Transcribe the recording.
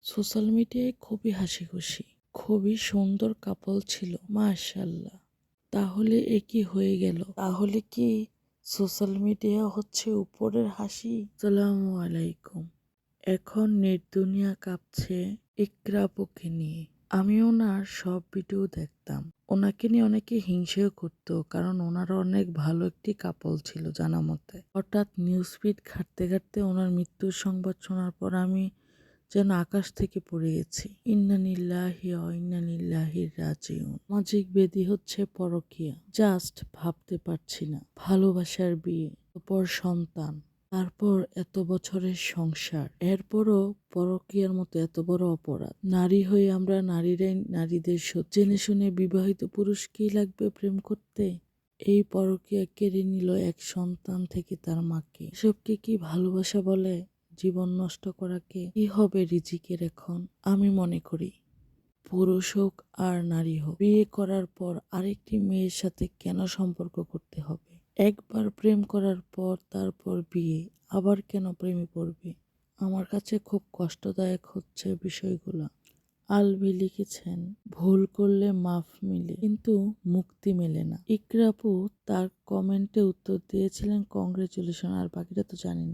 Social মিডিয়ায় খুবই হাসি খুশি, খুবই সুন্দর কাপল ছিল, মাশাআল্লাহ। তাহলে এ কি হয়ে গেল? তাহলে কি সোশ্যাল মিডিয়া হচ্ছে উপরের হাসি? আসসালামু আলাইকুম। এখন নেট দুনিয়া কাঁপছে ইকরা আপুকে নিয়ে। আমি ওনার সব ভিডিও দেখতাম। ওনাকে নিয়ে অনেকে হিংসেও করতো, কারণ ওনার অনেক ভালো একটি কাপল ছিল জানা মতে। হঠাৎ নিউজ ফিড ঘাঁটতে ঘাঁটতে ওনার মৃত্যুর সংবাদ শোনার পর আমি যেন আকাশ থেকে পড়ে গেছি। ইন্না লিল্লাহি ওয়া ইন্না ইলাইহি রাজিউন। সামাজিক ব্যাধি হচ্ছে পরকীয়া। জাস্ট ভাবতে পারছি না। ভালোবাসার বিয়ে, তারপর সন্তান, তারপর এত বছরের সংসার, এরপরও পরকীয়ার মতো এত বড় অপরাধ। নারী হয়ে আমরা নারীরাই নারীদের জেনে শুনে বিবাহিত পুরুষকেই লাগবে প্রেম করতে। এই পরকীয়া কেড়ে নিল এক সন্তান থেকে তার মাকে। এসবকে কি ভালোবাসা বলে? জীবন নষ্ট করাকে কি হবে রিজিকের এখন? আমি মনে করি পুরুষ হোক আর নারী হোক, বিয়ে করার পর আরেকটি মেয়ের সাথে কেন সম্পর্ক করতে হবে? একবার প্রেম করার পর তারপর বিয়ে, আবার কেন প্রেমে পড়বে? আমার কাছে খুব কষ্টদায়ক হচ্ছে বিষয়গুলো। আলভি লিখেছেন, ভুল করলে মাফ মিলে, কিন্তু মুক্তি মেলে না। ইকরা আপু তার কমেন্টে উত্তর দিয়েছিলেন কংগ্রেচুলেশন, আর বাকিটা তো জানি না।